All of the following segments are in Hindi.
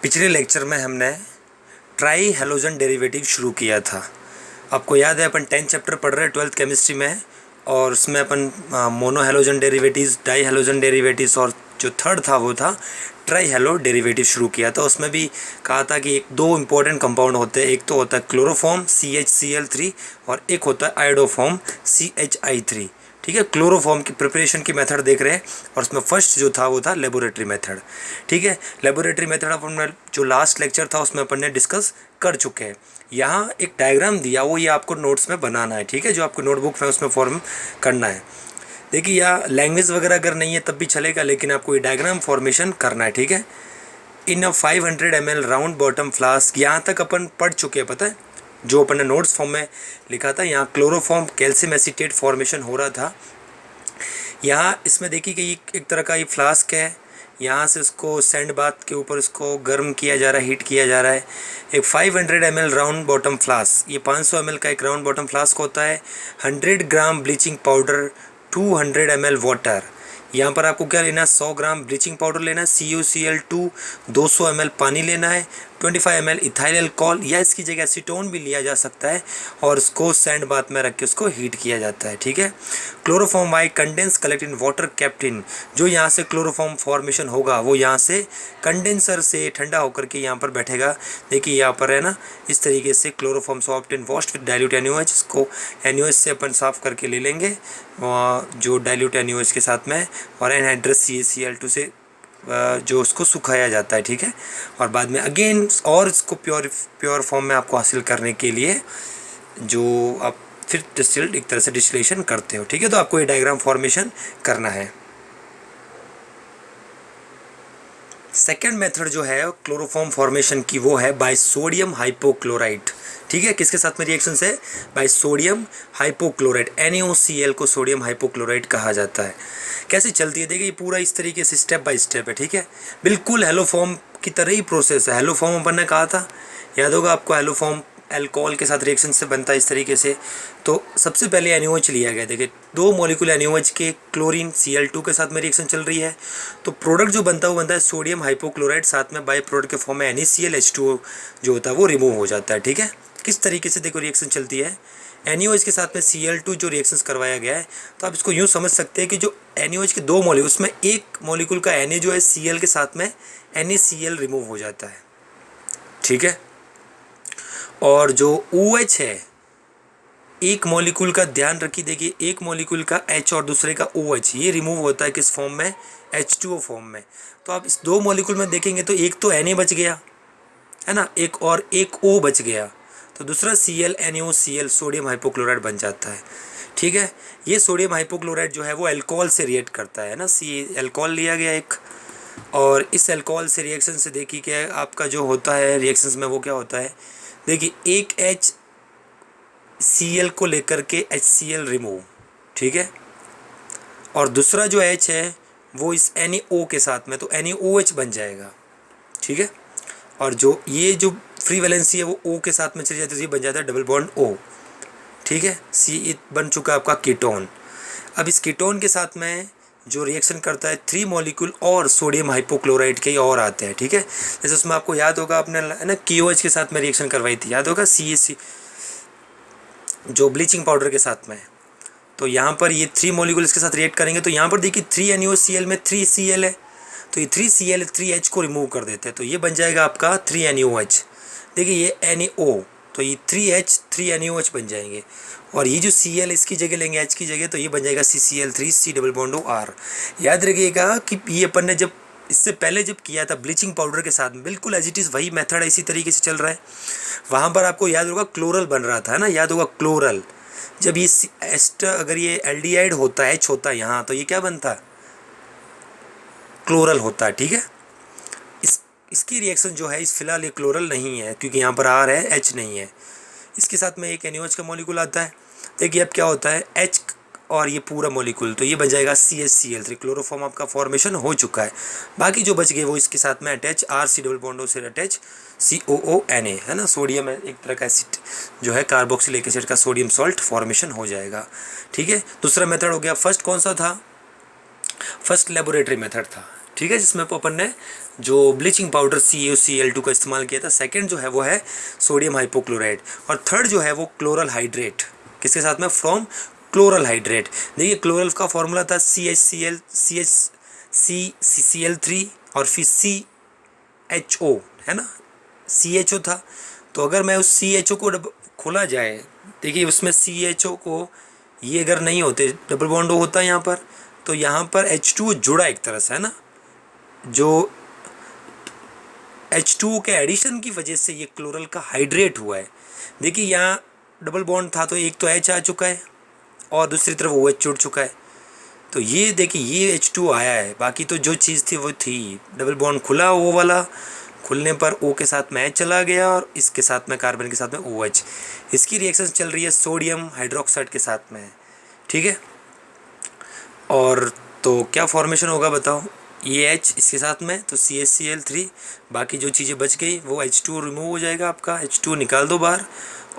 पिछले लेक्चर में हमने ट्राई हेलोजन डेरिवेटिव शुरू किया था। आपको याद है अपन 10th चैप्टर पढ़ रहे हैं 12th केमिस्ट्री में, और उसमें अपन mono halogen derivatives, di halogen derivatives और जो थर्ड था वो था ट्राई हेलो डेरिवेटिव शुरू किया था। उसमें भी कहा था कि दो इंपॉर्टेंट कंपाउंड होते हैं, एक तो होता है क्लोरोफॉर्म CHCl3 और एक होता है आयोडोफॉर्म CHI3। ठीक है, क्लोरोफॉर्म की प्रिपरेशन की मेथड देख रहे हैं और उसमें फर्स्ट जो था वो था लेबोरेटरी मेथड। ठीक है, लेबोरेटरी मेथड अपन जो लास्ट लेक्चर था उसमें अपन ने डिस्कस कर चुके हैं। यहाँ एक डायग्राम दिया, वो ये आपको नोट्स में बनाना है। ठीक है, जो आपको नोटबुक में उसमें फॉर्म करना है। देखिए यहाँ लैंग्वेज वगैरह अगर नहीं है तब भी चलेगा, लेकिन आपको ये डायग्राम फॉर्मेशन करना है। ठीक है, इन अ 500 ml राउंड बॉटम फ्लास्क, यहाँ तक अपन पढ़ चुके हैं, पता है जो अपन ने नोट्स फॉर्म में लिखा था। यहाँ क्लोरोफॉर्म कैल्शियम एसीटेट फॉर्मेशन हो रहा था। यहाँ इसमें देखिए कि एक तरह का ये फ्लास्क है, यहाँ से इसको सैंड बाथ के ऊपर इसको गर्म किया जा रहा है, हीट किया जा रहा है। एक 500 ml राउंड बॉटम फ्लास्क, ये 500 ml का एक राउंड बॉटम फ्लास्क होता है। 100 ग्राम ब्लीचिंग पाउडर, 200 ml वाटर। यहाँ पर आपको क्या लेना है, 100 ग्राम ब्लीचिंग पाउडर लेना है, CuCl2, 200 ml पानी लेना है, 25 ml इथाइल अल्कोहल या इसकी जगह एसीटोन भी लिया जा सकता है, और उसको सैंड बाथ में रख के उसको हीट किया जाता है। ठीक है, क्लोरोफॉर्म वाई condense collect in water kept in, जो यहाँ से क्लोरोफॉर्म फॉर्मेशन होगा वो यहाँ से कंडेंसर से ठंडा होकर के यहाँ पर बैठेगा। देखिए यहाँ पर है ना, इस तरीके से chloroform soft and washed with dilute NaOH, इसको NaOH से अपन साफ़ करके ले लेंगे जो डाइल्यूट NaOH के साथ में, और एनहाइड्रस CaCl2 से जो उसको सुखाया जाता है। ठीक है, और बाद में अगेन और इसको प्योर फॉर्म में आपको हासिल करने के लिए जो आप फिर डिस्टिल्ड एक तरह से डिस्टिलेशन करते हो। ठीक है, तो आपको ये डायग्राम फॉर्मेशन करना है। सेकेंड मेथड जो है क्लोरोफॉर्म फॉर्मेशन की, वो है बाय सोडियम हाइपोक्लोराइड। ठीक है, किसके साथ में रिएक्शन है, बाय सोडियम हाइपोक्लोराइड। NaOCl को सोडियम हाइपोक्लोराइड कहा जाता है। कैसे चलती है देखिए, ये पूरा इस तरीके से स्टेप बाय स्टेप है। ठीक है, बिल्कुल हेलोफॉर्म की तरह ही प्रोसेस है। हेलोफॉर्म अपन ने कहा था, याद होगा आपको, हेलोफॉर्म अल्कोहल के साथ रिएक्शन से बनता है इस तरीके से। तो सबसे पहले NaOH लिया गया, देखिए 2 मॉलिक्यूल NaOH के क्लोरीन Cl2 के साथ में रिएक्शन चल रही है, तो प्रोडक्ट जो बनता है वो बनता है सोडियम हाइपोक्लोराइड, साथ में बाई प्रोडक्ट के फॉर्म में NaClH2O जो होता है वो रिमूव हो जाता है। ठीक है, किस तरीके से देखो रिएक्शन चलती है। NaOH के साथ में Cl2 जो रिएक्शंस करवाया गया है, तो आप इसको यूँ समझ सकते हैं कि जो NaOH के 2 मॉलिक्यूल, उसमें एक मॉलिक्यूल का Na जो है Cl के साथ में NaCl रिमूव हो जाता है। ठीक है, और जो OH है, एक मॉलिक्यूल का ध्यान रखिए, देखिए एक मॉलिक्यूल का H और दूसरे का OH, ये रिमूव होता है किस फॉर्म में, H2O फॉर्म में। तो आप इस 2 मॉलिक्यूल में देखेंगे तो एक तो Na बच गया है ना, एक और एक O बच गया, तो दूसरा ClNaOCl सोडियम हाइपोक्लोराइड बन जाता है। ठीक है, ये सोडियम हाइपोक्लोराइड जो है वो अल्कोहल से रिएक्ट करता है ना, अल्कोहल लिया गया एक, और इस अल्कोहल से रिएक्शन से देखिए क्या आपका जो होता है रिएक्शंस में, वो क्या होता है, देखिए एक HCl को लेकर के HCl रिमूव। ठीक है, और दूसरा जो H है वो इस NaO के साथ में, तो NaOH बन जाएगा। ठीक है, और जो ये जो फ्री वैलेंसी है वो O के साथ में चली जाती है, तो ये बन जाता है डबल बॉन्ड O। ठीक है, C बन चुका है आपका कीटोन। अब इस कीटोन के साथ में जो रिएक्शन करता है 3 मॉलिक्यूल और सोडियम हाइपोक्लोराइड के और आते हैं। ठीक है, जैसे उसमें आपको याद होगा आपने है ना KOH के साथ में रिएक्शन करवाई थी, याद होगा CaC जो ब्लीचिंग पाउडर के साथ में। तो यहाँ पर ये 3 मॉलिक्यूल इसके साथ रिएक्ट करेंगे, तो यहाँ पर देखिए 3 NaOCl में 3 Cl है, तो ये 3 Cl 3 H को रिमूव कर देते हैं, तो ये बन जाएगा आपका 3 NaOH। देखिए ये NaO, तो ये 3H 3 NaOH बन जाएंगे, और ये जो Cl इसकी जगह लेंगे H की जगह, तो ये बन जाएगा CCl3 C double bond O R। याद रखिएगा कि ये अपन ने जब इससे पहले जब किया था ब्लीचिंग पाउडर के साथ में, बिल्कुल एज इट इज़ वही मेथड इसी तरीके से चल रहा है। वहाँ पर आपको याद होगा क्लोरल बन रहा था ना, याद होगा क्लोरल, जब ये एस्टर अगर ये एल्डिहाइड होता है H होता है यहाँ, तो ये क्या बनता है, क्लोरल होता है। ठीक है, इसकी रिएक्शन जो है इस फिलहाल ये क्लोरल नहीं है, क्योंकि यहाँ पर R है H नहीं है। इसके साथ में एक NaOH का मॉलिक्यूल आता है, देखिए अब क्या होता है H और ये पूरा मॉलिक्यूल, तो ये बन जाएगा CHCl3, क्लोरोफॉर्म आपका फॉर्मेशन हो चुका है। बाकी जो बच गए वो इसके साथ में attach RC double bond O से अटैच COONA है ना, सोडियम है एक तरह का एसिड जो है, कार्बोक्सिलिक एसिड का सोडियम सॉल्ट फॉर्मेशन हो जाएगा। ठीक है, दूसरा मेथड हो गया। फर्स्ट कौन सा था, फर्स्ट लेबोरेटरी मेथड था। ठीक है, जिसमें अपन ने जो ब्लीचिंग पाउडर CaCl2 का इस्तेमाल किया था। सेकंड जो है वो है सोडियम हाइपोक्लोराइड, और थर्ड जो है वो क्लोरल हाइड्रेट, किसके साथ में, फ्रॉम क्लोरल हाइड्रेट। देखिए क्लोरल का फॉर्मूला था CH3 और फिर CHO, है ना, CHO था। तो अगर मैं उस CHO को खोला जाए, देखिए उसमें CHO को, ये अगर नहीं होते, डबल बॉन्ड होता है यहाँ पर, तो यहाँ पर H2 जुड़ा एक तरह से, है ना, जो H2 के एडिशन की वजह से ये क्लोरल का हाइड्रेट हुआ है। देखिए यहाँ डबल बॉन्ड था तो एक तो H आ चुका है और दूसरी तरफ OH जुड़ चुका है। तो ये देखिए ये H2 आया है, बाकी तो जो चीज़ थी वो थी, डबल बॉन्ड खुला, वो वाला खुलने पर O के साथ में H चला गया और इसके साथ में कार्बन के साथ में OH। इसकी रिएक्शन चल रही है सोडियम हाइड्रोक्साइड के साथ में, ठीक है। और तो क्या फॉर्मेशन होगा बताओ, ये H इसके साथ में तो CaCl3, बाकी जो चीज़ें बच गई वो H2 रिमूव हो जाएगा, आपका H2 निकाल दो बाहर,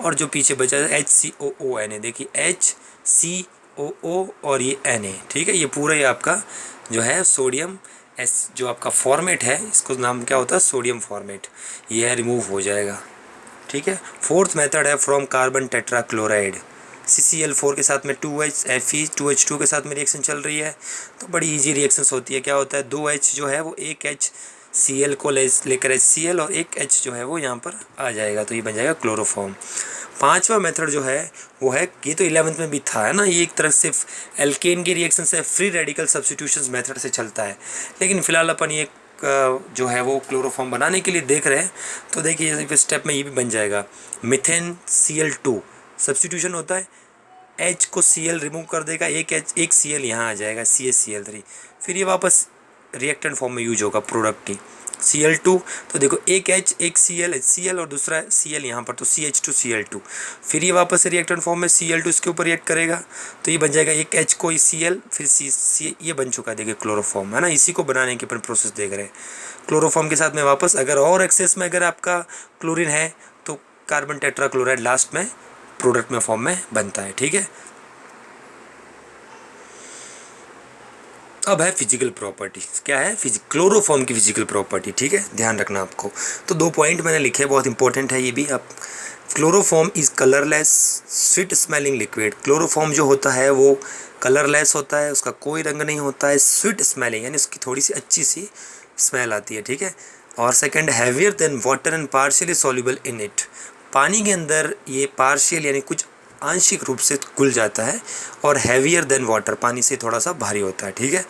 और जो पीछे बचा है HCOO, देखिए HCOO और ये Na, ठीक है। ये पूरा ही आपका जो है सोडियम जो आपका फॉर्मेट है, इसको नाम क्या होता है, सोडियम फॉर्मेट, ये है रिमूव हो जाएगा, ठीक है। फोर्थ मेथड है फ्रॉम कार्बन टेट्राक्लोराइड, CCl4 के साथ में 2H Fe 2H2 के साथ में रिएक्शन चल रही है। तो बड़ी इजी रिएक्शंस होती है। क्या होता है, 2H जो है वो एक HCl को लेकर HCl और एक H जो है वो यहाँ पर आ जाएगा, तो ये बन जाएगा क्लोरोफॉर्म। पांचवा मेथड जो है वो है, ये तो 11th में भी था, है ना, ये एक तरह से एल्केन की रिएक्शन से फ्री रेडिकल सब्स्टिट्यूशन मेथड से चलता है, लेकिन फिलहाल अपन ये जो है वो क्लोरोफॉर्म बनाने के लिए देख रहे हैं। तो देखिए स्टेप में ये भी बन जाएगा, मिथेन Cl2 सब्स्टिट्यूशन होता है, H को Cl रिमूव कर देगा, एक Cl यहाँ आ जाएगा CaCl3, फिर ये वापस रिएक्टेंट फॉर्म में यूज होगा प्रोडक्ट की Cl2। तो देखो एक H एक HCl और दूसरा Cl यहाँ पर, तो CH2Cl2, फिर ये वापस रिएक्टेंट फॉर्म में Cl2 इसके ऊपर रिएक्ट करेगा, तो ये बन जाएगा एक H को Cl, फिर C, ये बन चुका है देखिए क्लोरोफॉर्म, है ना। इसी को बनाने के अपन प्रोसेस देख रहे हैं। क्लोरोफॉर्म के साथ में वापस अगर और एक्सेस में अगर आपका क्लोरीन है तो कार्बन टेट्राक्लोराइड लास्ट में प्रोडक्ट में फॉर्म में बनता है, ठीक है। अब है फिजिकल प्रॉपर्टी, क्या है, क्लोरोफॉर्म की फिजिकल प्रॉपर्टी, ठीक है, ध्यान रखना आपको। तो 2 पॉइंट मैंने लिखे, बहुत इंपॉर्टेंट है ये भी। आप, chloroform is colourless sweet smelling liquid. Chloroform जो होता है वो कलरलेस होता है, उसका कोई रंग नहीं होता है, स्वीट स्मेलिंग यानी उसकी थोड़ी सी अच्छी सी स्मेल आती है, ठीक है। और second, heavier than water and partially soluble in it. पानी के अंदर ये पार्शियल यानी कुछ आंशिक रूप से घुल जाता है, और हैवियर देन वाटर, पानी से थोड़ा सा भारी होता है, ठीक है।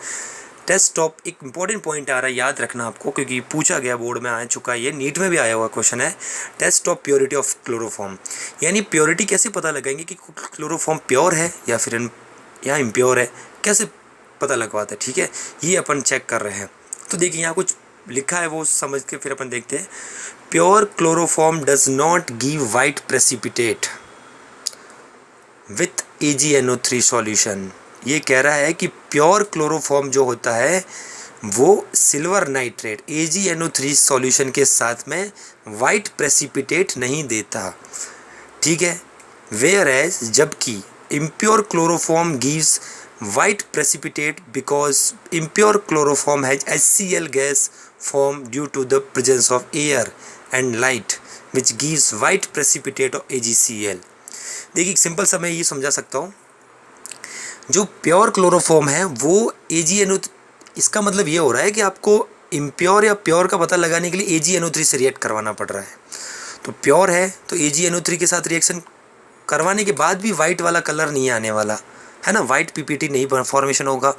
टेस्ट ऑफ, एक इंपॉर्टेंट पॉइंट आ रहा है, याद रखना आपको, क्योंकि पूछा गया, बोर्ड में आ चुका है, ये नीट में भी आया हुआ क्वेश्चन है। Test of purity of chloroform, यानी प्योरिटी कैसे पता लगाएंगे कि क्लोरोफॉर्म प्योर है या फिर या इम्प्योर है, कैसे पता लगवाता है, ठीक है, ये अपन चेक कर रहे हैं। तो देखिए यहाँ कुछ लिखा है वो समझ के फिर अपन देखते हैं। Pure chloroform does not give white precipitate with AgNO3 solution. ये कह रहा है कि प्योर क्लोरोफॉर्म जो होता है वो सिल्वर नाइट्रेट AgNO3 सॉल्यूशन के साथ में वाइट प्रेसिपिटेट नहीं देता, ठीक है। वेयर एज, जबकि impure chloroform gives white precipitate because impure chloroform has HCl gas form due to the presence of air and light which gives white precipitate of AgCl। देखिए सिंपल सा मैं ये समझा सकता हूँ, जो प्योर क्लोरोफॉर्म है वो AgNO, इसका मतलब ये हो रहा है कि आपको इम्प्योर या प्योर का पता लगाने के लिए AgNO3 से रिएक्ट करवाना पड़ रहा है। तो प्योर है तो AgNO3 के साथ रिएक्शन करवाने के बाद भी वाइट वाला कलर नहीं आने वाला, है ना, वाइट PPT नहीं फॉर्मेशन होगा।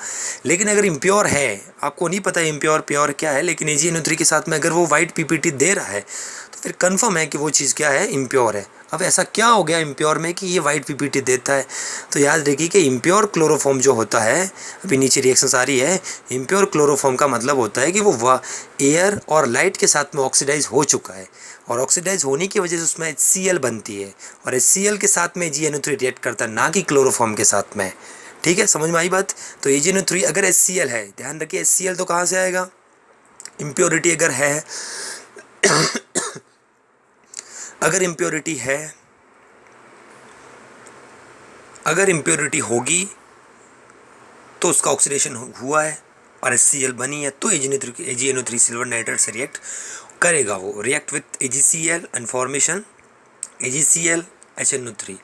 लेकिन अगर इम्प्योर है, आपको नहीं पता इम्प्योर प्योर क्या है, लेकिन AgNO3 के साथ में अगर वो वाइट PPT दे रहा है तो फिर कंफर्म है कि वो चीज़ क्या है, इम्प्योर है। अब ऐसा क्या हो गया इम्प्योर में कि ये वाइट PPT देता है, तो याद रखिए कि इम्प्योर क्लोरोफॉर्म जो होता है, अभी नीचे रिएक्शंस आ रही है, इम्प्योर क्लोरोफॉर्म का मतलब होता है कि वो एयर और लाइट के साथ में ऑक्सीडाइज हो चुका है, और ऑक्सीडाइज होने की वजह से उसमें HCl बनती है, और HCl के साथ में AgNO3 रिएक्ट करता है, ना कि क्लोरोफॉर्म के साथ में, ठीक है, समझ में आई बात। तो AgNO3 अगर HCl है, ध्यान रखिए HCl तो कहाँ से आएगा, इम्प्योरिटी अगर है अगर इम्प्योरिटी है, अगर इम्प्योरिटी होगी तो उसका ऑक्सीडेशन हुआ है, और HCl बनी है तो AgNO3 सिल्वर नाइट्रेट से रिएक्ट करेगा, वो react with AgCl and formation AgCl HNO3।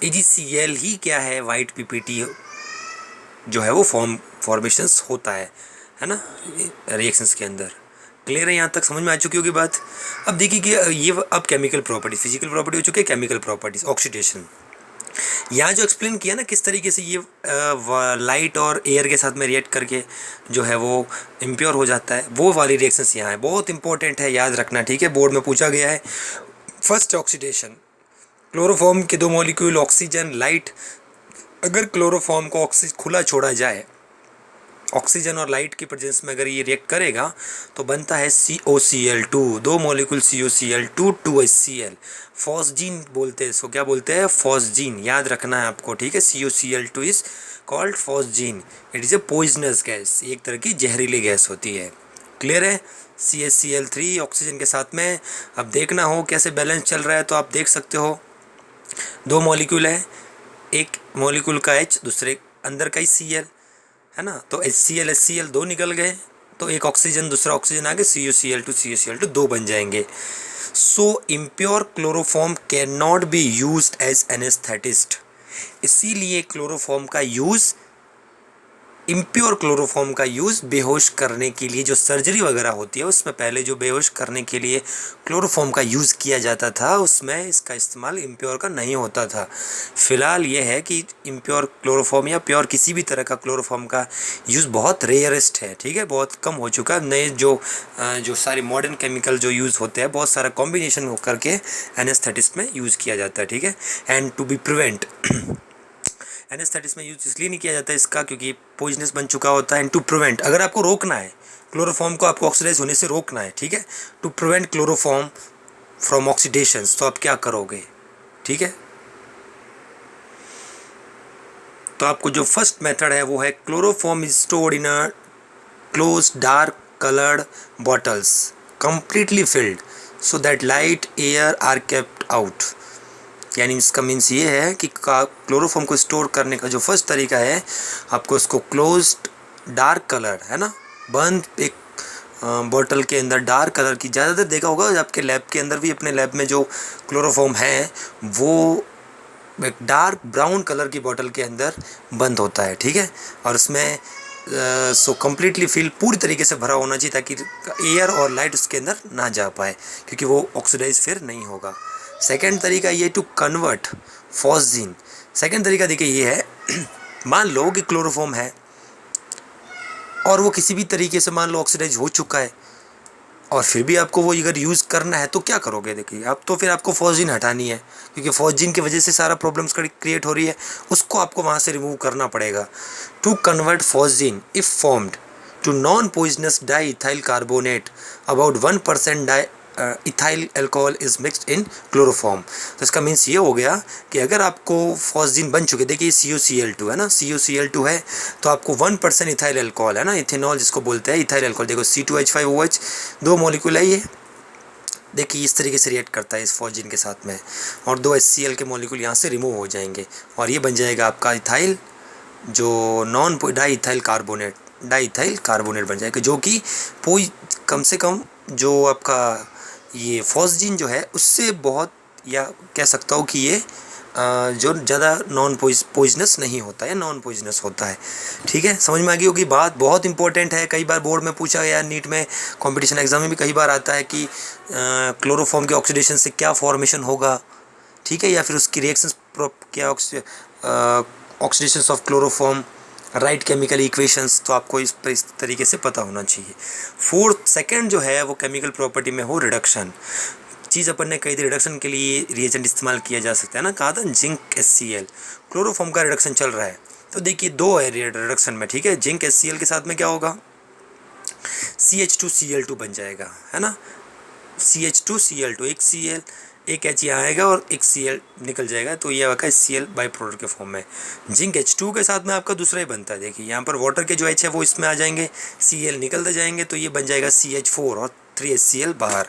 AgCl ही क्या है, वाइट PPT जो है वो फॉर्मेशंस होता है ना, रिएक्शंस के अंदर। क्लियर है, यहाँ तक समझ में आ चुकी होगी बात। अब देखिए कि ये अब केमिकल प्रॉपर्टी, फिजिकल प्रॉपर्टी हो चुकी है, केमिकल प्रॉपर्टीज, ऑक्सीडेशन। यहाँ जो एक्सप्लेन किया ना किस तरीके से ये लाइट और एयर के साथ में रिएक्ट करके जो है वो इम्प्योर हो जाता है, वो वाली रिएक्शंस यहाँ है, बहुत इंपॉर्टेंट है, याद रखना, ठीक है, बोर्ड में पूछा गया है। फर्स्ट ऑक्सीडेशन, क्लोरोफॉर्म के दो मॉलिक्यूल ऑक्सीजन लाइट, अगर क्लोरोफॉर्म को खुला छोड़ा जाए, ऑक्सीजन और लाइट की प्रेजेंस में अगर ये रिएक्ट करेगा तो बनता है COCl2, दो मॉलिक्यूल COCl2 2HCl, फॉस्जीन बोलते हैं इसको, क्या बोलते हैं, फॉस्जीन, याद रखना है आपको, ठीक है। COCl2 is called phosgene, it is a poisonous gas, एक तरह की जहरीली गैस होती है। क्लियर है। CaCl3 ऑक्सीजन के साथ में, अब देखना हो कैसे बैलेंस चल रहा है तो आप देख सकते हो, दो मॉलिक्यूल है, एक मॉलिक्यूल का H, दूसरे अंदर का ही Cl है ना, तो HCl दो निकल गए, तो एक ऑक्सीजन दूसरा ऑक्सीजन आगे COCl2 दो बन जाएंगे। So impure chloroform can not be used as anaesthetist, इसीलिए क्लोरोफॉर्म का यूज़, इम्प्योर क्लोरोफॉर्म का यूज़ बेहोश करने के लिए, जो सर्जरी वगैरह होती है उसमें पहले जो बेहोश करने के लिए क्लोरोफॉर्म का यूज़ किया जाता था, उसमें इसका इस्तेमाल इम्प्योर का नहीं होता था। फ़िलहाल ये है कि इम्प्योर क्लोरोफॉर्म या प्योर किसी भी तरह का क्लोरोफॉर्म का यूज़ बहुत रेयरेस्ट है, ठीक है, बहुत कम हो चुका है। नए जो सारे मॉडर्न केमिकल जो यूज़ होते हैं, बहुत सारा कॉम्बिनेशन करके एनेस्थेटिस्ट में यूज़ किया जाता है, ठीक है। And to be prevent, anaesthetist में यूज इसलिए नहीं किया जाता इसका क्योंकि पॉइजनस बन चुका होता है। एंड टू प्रिवेंट, अगर आपको रोकना है क्लोरोफॉर्म को, आपको ऑक्सीडाइज होने से रोकना है, ठीक है, to prevent chloroform from oxidations, तो आप क्या करोगे, ठीक है। तो आपको जो फर्स्ट मेथड है वो है chloroform is stored in a close dark coloured bottles completely filled so that light air are kept out. यानी इसका मीन्स ये है कि क्लोरोफॉर्म को स्टोर करने का जो फर्स्ट तरीका है, आपको उसको क्लोज्ड डार्क कलर है ना, बंद एक बॉटल के अंदर डार्क कलर की, ज़्यादातर देखा होगा आपके लैब के अंदर भी, अपने लैब में जो क्लोरोफॉर्म है वो एक डार्क ब्राउन कलर की बॉटल के अंदर बंद होता है, ठीक है, और उसमें सो कम्प्लीटली फिल पूरी तरीके से भरा होना चाहिए ताकि एयर और लाइट उसके अंदर ना जा पाए, क्योंकि वो ऑक्सीडाइज फिर नहीं होगा। सेकेंड तरीका ये टू कन्वर्ट फॉस्जीन, सेकेंड तरीका देखिए ये है मान लो कि क्लोरोफॉर्म है और वो किसी भी तरीके से मान लो ऑक्सीडाइज हो चुका है और फिर भी आपको वो अगर यूज़ करना है तो क्या करोगे, देखिए अब तो फिर आपको फॉस्जीन हटानी है, क्योंकि फॉस्जीन की वजह से सारा प्रॉब्लम्स क्रिएट हो रही है, उसको आपको वहाँ से रिमूव करना पड़ेगा। To convert phosgene if formed to non poisonous di ethyl carbonate about 1% di ethyl alcohol is mixed in chloroform. तो इसका मीन्स ये हो गया कि अगर आपको फॉस्जीन बन चुके, देखिए COCl2 है ना, COCl2 है तो आपको 1% इथाइल अल्कोहल है ना, इथेनॉल जिसको बोलते हैं, इथाइल अल्कोहल, देखो C2H5OH दो मॉलिक्यूल है ये, देखिए इस तरीके से रिएक्ट करता है इस फॉस्जीन के साथ में, और दो HCl के मॉलिक्यूल यहाँ से रिमूव हो जाएंगे और ये बन जाएगा आपका इथाइल, जो नॉन डाई इथाइल कार्बोनेट बन जाएगा, जो कि कम से कम जो आपका ये फॉस्जीन जो है उससे बहुत, या कह सकता हूँ कि ये जो ज़्यादा नॉन पॉइजनस नहीं होता है, नॉन पॉइजनस होता है, ठीक है। समझ में आ गई होगी बात, बहुत इंपॉर्टेंट है, कई बार बोर्ड में पूछा गया, नीट में कंपटीशन एग्जाम में भी कई बार आता है कि क्लोरोफॉर्म के ऑक्सीडेशन से क्या फॉर्मेशन होगा, ठीक है, या फिर उसकी रिएक्शंस क्या, oxidation of chloroform, right chemical equations, तो आपको इस तरीके से पता होना चाहिए। फोर्थ सेकंड जो है वो केमिकल प्रॉपर्टी में हो रिडक्शन, चीज़ अपन ने कही थी रिडक्शन के लिए रिएजेंट इस्तेमाल किया जा सकता है ना, कहा था जिंक HCl, क्लोरोफॉर्म का रिडक्शन चल रहा है, तो देखिए दो है रिडक्शन में, ठीक है, जिंक HCl के साथ में क्या होगा, CH2Cl2 बन जाएगा, है ना, CH2Cl2, एक Cl एक H यहाँ आएगा और एक Cl निकल जाएगा, तो ये आपका Cl बाई प्रोडक्ट के फॉर्म में। जिंक H2 के साथ में आपका दूसरा ही बनता है, देखिए यहाँ पर वाटर के जो H है वो इसमें आ जाएंगे, Cl निकलते जाएंगे, तो ये बन जाएगा CH4 और 3HCl बाहर।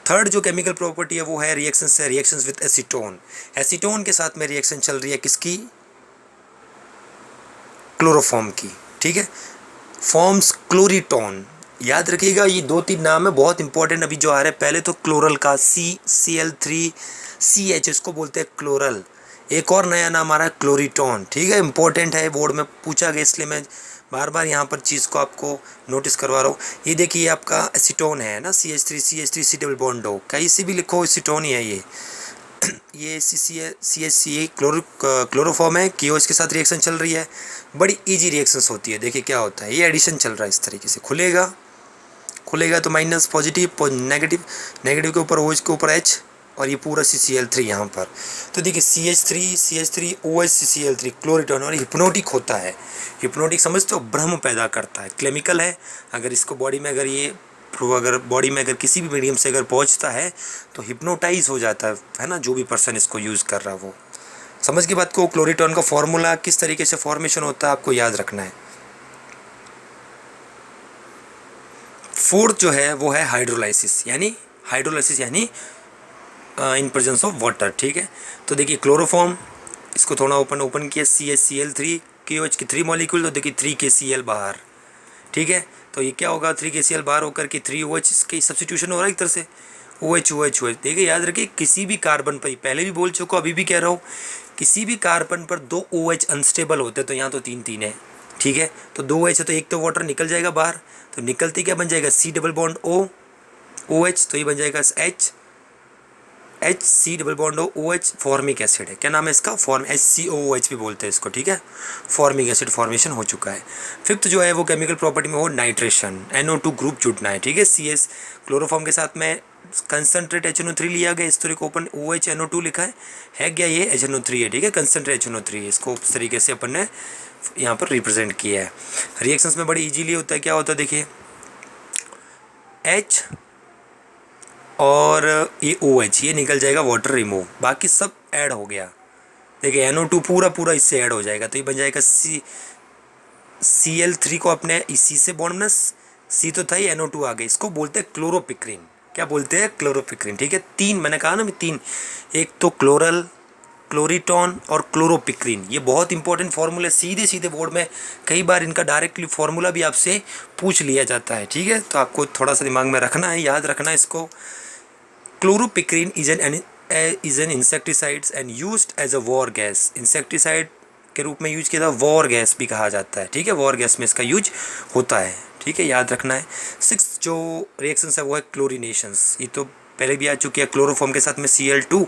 थर्ड जो केमिकल प्रॉपर्टी है वो है रिएक्शंस, है रिएक्शंस विद एसीटोन, एसीटोन के साथ में रिएक्शन चल रही है किसकी, क्लोरोफॉर्म की, ठीक है। फॉर्म्स क्लोरीटोन। याद रखिएगा ये 2-3 नाम है बहुत इंपॉर्टेंट अभी जो आ रहे हैं। पहले तो क्लोरल का CCl3CH इसको बोलते हैं क्लोरल। एक और नया नाम आ रहा है क्लोरीटोन, ठीक है, इंपॉर्टेंट है, बोर्ड में पूछा गया इसलिए मैं बार बार यहाँ पर चीज़ को आपको नोटिस करवा रहा हूँ। ये देखिए आपका एसीटोन है ना, CH3 C डबल बॉन्ड हो, कहीं से भी लिखो एसीटोन ही है ये CHCA क्लोरोफॉर्म है। KOH के साथ रिएक्शन चल रही है, बड़ी इजी रिएक्शंस होती है। देखिए क्या होता है, ये एडिशन चल रहा है इस तरीके से, खुलेगा तो माइनस पॉजिटिव, नेगेटिव के ऊपर OH के ऊपर H, और ये पूरा CCl3 यहाँ पर। तो देखिए CH3 OH CCl3 क्लोरीटोन, और हिप्नोटिक होता है। हिप्नोटिक समझते हो, भ्रम पैदा करता है, केमिकल है। अगर इसको बॉडी में अगर किसी भी मीडियम से अगर पहुँचता है तो हिप्नोटाइज हो जाता है ना, जो भी पर्सन इसको यूज़ कर रहा है वो। समझ की बात को। क्लोरीटोन का फॉर्मूला किस तरीके से फॉर्मेशन होता है आपको याद रखना है। फोर्थ जो है वो है हाइड्रोलाइसिस यानी इन प्रेजेंस ऑफ वाटर, ठीक है। तो देखिए क्लोरोफॉर्म, इसको थोड़ा ओपन किया, CHCl3 KOH की 3 मॉलिक्यूल, तो देखिए 3 KCl बाहर, ठीक है। तो ये क्या होगा, 3 KCl बाहर होकर के 3 OH इसके सब्स्टिट्यूशन हो रहा है एक तरह से, OH। देखिए याद रखिए किसी भी कार्बन पर, पहले भी बोल चुका अभी भी कह रहा हूँ, किसी भी कार्बन पर 2 OH अनस्टेबल होते हैं। तो यहाँ तो 3 है, ठीक है। तो 2 OH है तो एक तो वाटर निकल जाएगा बाहर, तो निकलती क्या बन जाएगा, C डबल बॉन्ड OH, तो ये बन जाएगा HC double bond OH, formic acid है। क्या नाम है इसका, HCOOH भी बोलते हैं इसको, ठीक है। फॉर्मिक एसिड फॉर्मेशन हो चुका है। फिफ्थ जो है वो केमिकल प्रॉपर्टी में हो नाइट्रेशन, NO2 ग्रुप जुड़ना है, ठीक है। CS क्लोरोफॉर्म के साथ में कंसनट्रेट HNO3 लिया गया, इस तरह को ओपन OH NO2 लिखा है क्या, ये HNO3 है, ठीक है, कंसनट्रेट HNO3, इसको इस तरीके से अपन ने यहाँ पर रिप्रेजेंट किया है। रिएक्शंस में बड़ी इजीली होता है, क्या होता है देखिए, H और ये OH ये निकल जाएगा, वाटर रिमूव, बाकी सब ऐड हो गया। देखिए NO2 पूरा इससे ऐड हो जाएगा, तो ये बन जाएगा Cl3 को अपने इसी से बॉन्ड में C तो था ही, NO2 आ गए, इसको बोलते हैं क्लोरोपिक्रिन। क्या बोलते हैं, क्लोरोपिक्रिन, ठीक है। 3 मैंने कहा ना 3, एक तो क्लोरल, क्लोरीटोन और क्लोरोपिक्रिन, ये बहुत इंपॉर्टेंट फार्मूला, सीधे बोर्ड में कई बार इनका डायरेक्टली फार्मूला भी आपसे पूछ लिया जाता है, ठीक है। तो आपको थोड़ा सा दिमाग में रखना है, याद रखना है इसको। Chloropicrin is an insecticides and used as a war gas, insecticide के रूप में यूज किया था, वॉर गैस भी कहा जाता है, ठीक है। वॉर गैस में इसका यूज होता है, ठीक है, याद रखना है। 6 जो रिएक्शंस है वो है क्लोरीनेशंस, ये तो पहले भी आ चुकी है। क्लोरोफॉर्म के साथ में Cl2,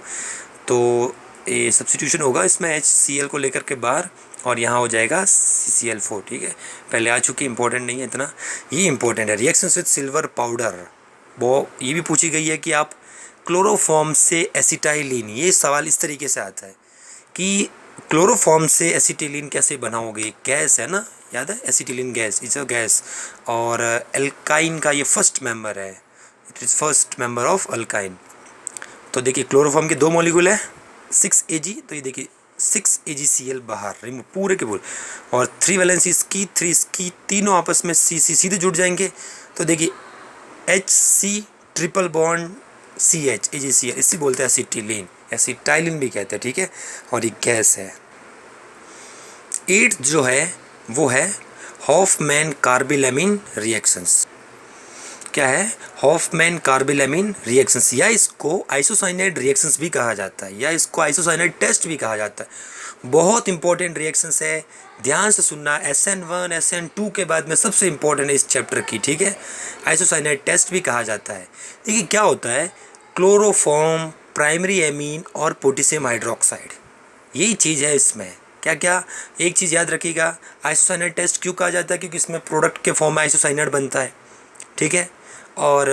तो ये सब्स्टिट्यूशन होगा इसमें HCl को लेकर के बाहर, और यहाँ हो जाएगा CCl4, ठीक है, पहले आ चुकी, इंपॉर्टेंट नहीं है इतना, ये इंपॉर्टेंट है। रिएक्शंस विद सिल्वर पाउडर, वो ये भी पूछी गई है कि आप क्लोरोफॉर्म से एसिटाइलिन, ये सवाल इस तरीके से आता है कि क्लोरोफॉर्म से एसिटिलीन कैसे बनाओगे, गैस है ना, याद है, acetylene gas is a gas, और एल्काइन का ये फर्स्ट मेंबर है, it is first member of alkyne. तो देखिए क्लोरोफॉर्म के 2 मॉलिक्यूल है, 6 Ag, तो ये देखिए 6 AgCl बाहर रिमूव पूरे के पूरे, और 3 वैलेंसी इसकी, 3 इसकी, तीनों आपस में C सीधे जुड़ जाएंगे। तो देखिए HC triple bond CH AgCl, इसी बोलते हैं एसिटिलीन, एसिटाइलिन भी कहते हैं, ठीक है, और ये गैस है। 8 जो है वो है हॉफमैन कार्बिलैमिन रिएक्शंस। क्या है, हॉफमैन कार्बिलैमिन रिएक्शंस, या इसको आइसोसाइनाइड रिएक्शंस भी कहा जाता है, या इसको आइसोसाइनाइड टेस्ट भी कहा जाता है। बहुत इंपॉर्टेंट रिएक्शंस है, ध्यान से सुनना। SN1 SN2 के बाद में सबसे इंपॉर्टेंट है इस चैप्टर की, ठीक है। आइसोसाइनाइड टेस्ट भी कहा जाता है। देखिए क्या होता है, क्लोरोफॉर्म, प्राइमरी एमीन और पोटेशियम हाइड्रोक्साइड, यही चीज़ है इसमें। क्या क्या, एक चीज़ याद रखिएगा, आइसोसाइनाइड टेस्ट क्यों कहा जाता है, क्योंकि इसमें प्रोडक्ट के फॉर्म में आइसोसाइनाइड बनता है, ठीक है। और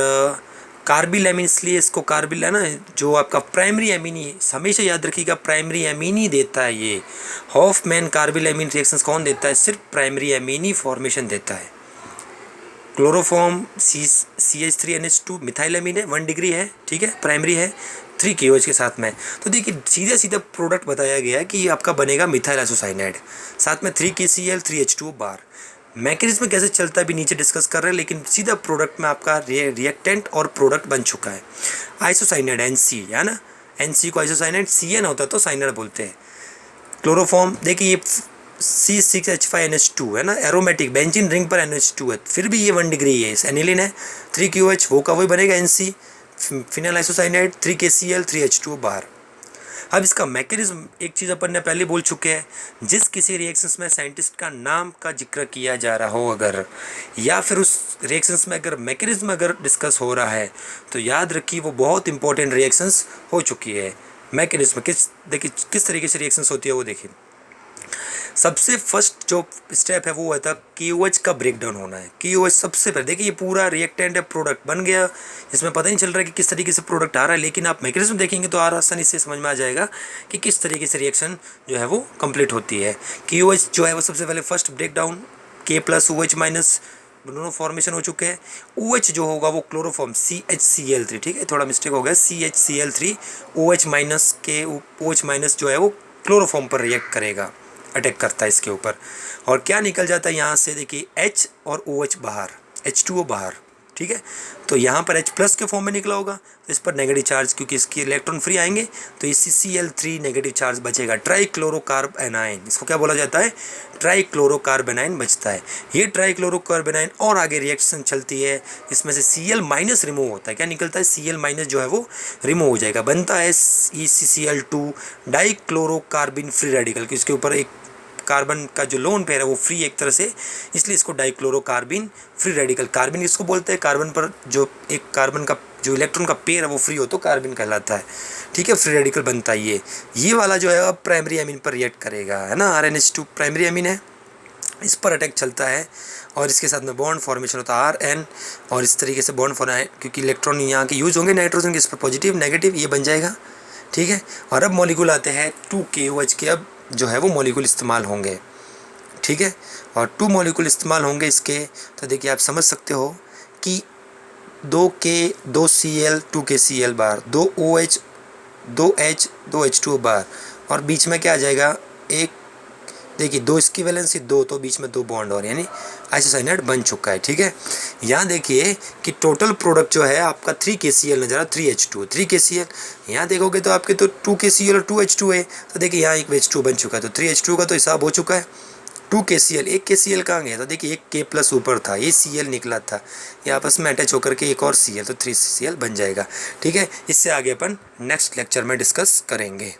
कार्बिलैमिन, इसलिए इसको कार्बिल है ना, जो आपका प्राइमरी एमीन ही, हमेशा याद रखिएगा प्राइमरी एमीन ही देता है ये। हॉफमैन कार्बिलैमिन रिएक्शंस कौन देता है, सिर्फ प्राइमरी एमीन ही फॉर्मेशन देता है। क्लोरोफॉर्म CH3NH2 मिथाइलएमीन है, 1 डिग्री है, ठीक है, प्राइमरी है, 3 KOH के साथ में। तो देखिए सीधा प्रोडक्ट बताया गया है कि ये आपका बनेगा मिथाइल आइसोसाइनाइड, साथ में 3 KCl 3H2 बार। मैकेनिज्म में कैसे चलता है भी नीचे डिस्कस कर रहे हैं, लेकिन सीधा प्रोडक्ट में आपका रिएक्टेंट और प्रोडक्ट बन चुका है। आइसोसाइनाइड NC है ना, NC को आइसोसाइनाइड, CN होता है तो साइनाइड बोलते हैं। क्लोरोफॉर्म देखिए ये C6H5NH2 है ना, एरोमेटिक बेंजीन रिंग पर NH2 है, फिर भी ये 1 डिग्री है। एनिलीन है 3QH, वो का वही बनेगा NC, phenyl isocyanide 3KCl 3H2 बाहर। अब इसका मैकेनिज्म एक चीज़ अपन ने पहले बोल चुके हैं, जिस किसी रिएक्शंस में साइंटिस्ट का नाम का जिक्र किया जा रहा हो अगर, या फिर उस रिएक्शंस में अगर मैकेनिज्म अगर डिस्कस हो रहा है, तो याद रखिए वो बहुत इंपॉर्टेंट रिएक्शंस हो चुकी है। मैकेनिज्म देखिए किस तरीके से रिएक्शंस होती है वो देखिए। सबसे फर्स्ट जो स्टेप है वो होता है KOH का ब्रेक डाउन होना है। KOH सबसे पहले देखिए, ये पूरा रिएक्टेंट है, प्रोडक्ट बन गया, इसमें पता नहीं चल रहा है कि किस तरीके से प्रोडक्ट आ रहा है, लेकिन आप मैकेनिज्म देखेंगे तो आसानी से समझ में आ जाएगा कि किस तरीके से रिएक्शन जो है वो कंप्लीट होती है। KOH जो है वो सबसे पहले फर्स्ट ब्रेक डाउन, K+OH- दोनों फॉर्मेशन हो चुके हैं। OH जो होगा वो क्लोरोफॉर्म CHCl3, ठीक है, थोड़ा मिस्टेक हो गया, CHCl3 OH- के OH- जो है वो क्लोरोफॉर्म पर रिएक्ट करेगा, अटैक करता है इसके ऊपर, और क्या निकल जाता है यहाँ से, देखिए H और OH बाहर, H2O बाहर, ठीक है। तो यहाँ पर H+ के फॉर्म में निकला होगा, तो इस पर नेगेटिव चार्ज, क्योंकि इसकी इलेक्ट्रॉन फ्री आएंगे तो इसी Cl3 नेगेटिव चार्ज बचेगा। ट्राइक्लोरोकार्ब एनाइन, इसको क्या बोला जाता है, ट्राइक्लोरोकार्ब एनाइन बचता है। ये ट्राइक्लोरोकार्ब एनाइन और आगे रिएक्शन चलती है, इसमें से Cl- रिमूव होता है, क्या निकलता है, Cl- जो है वो रिमूव हो जाएगा, बनता है ECCl2 डाइक्लोरोकार्बिन फ्री रेडिकल, कि इसके ऊपर एक कार्बन का जो लोन पेयर है वो फ्री एक तरह से, इसलिए इसको डाइक्लोरोकार्बिन फ्री रेडिकल, कार्बिन इसको बोलते हैं, कार्बन पर जो एक कार्बन का जो इलेक्ट्रॉन का पेयर है वो फ्री हो तो कार्बिन कहलाता है, ठीक है, फ्री रेडिकल बनता है ये वाला जो है अब प्राइमरी अमीन पर रिएक्ट करेगा, है ना, RNH2 प्राइमरी अमीन है, इस पर अटैक चलता है और इसके साथ में बॉन्ड फॉर्मेशन होता है RN, और इस तरीके से बॉन्ड फॉर्म, क्योंकि इलेक्ट्रॉन यहाँ के यूज होंगे नाइट्रोजन के, इस पर पॉजिटिव नेगेटिव ये बन जाएगा, ठीक है। और अब मॉलिक्यूल आते हैं 2KOH के, अब जो है वो मॉलिक्यूल इस्तेमाल होंगे, ठीक है, और 2 मॉलिक्यूल इस्तेमाल होंगे इसके, तो देखिए आप समझ सकते हो कि 2K 2Cl 2KCl बार, 2OH 2H 2H2O बार, और बीच में क्या आ जाएगा, एक देखिए 2 इसकी वैलेंसी 2, तो बीच में 2 बॉन्ड और यानी आइसोसाइनाइड बन चुका है, ठीक है। यहाँ देखिए कि टोटल प्रोडक्ट जो है आपका 3KCl नजर आ, 3H2 3KCl, यहाँ देखोगे तो आपके तो 2KCl और 2H2 है, तो देखिए यहाँ एक H2 बन चुका है, तो 3H2 का तो हिसाब हो चुका है। 2KCl, एक KCl कहाँ गया, तो देखिए एक K+ ऊपर था, ये Cl निकला था, ये आपस में अटैच होकर के एक और Cl, तो 3CL बन जाएगा, ठीक है। इससे आगे अपन नेक्स्ट लेक्चर में डिस्कस करेंगे।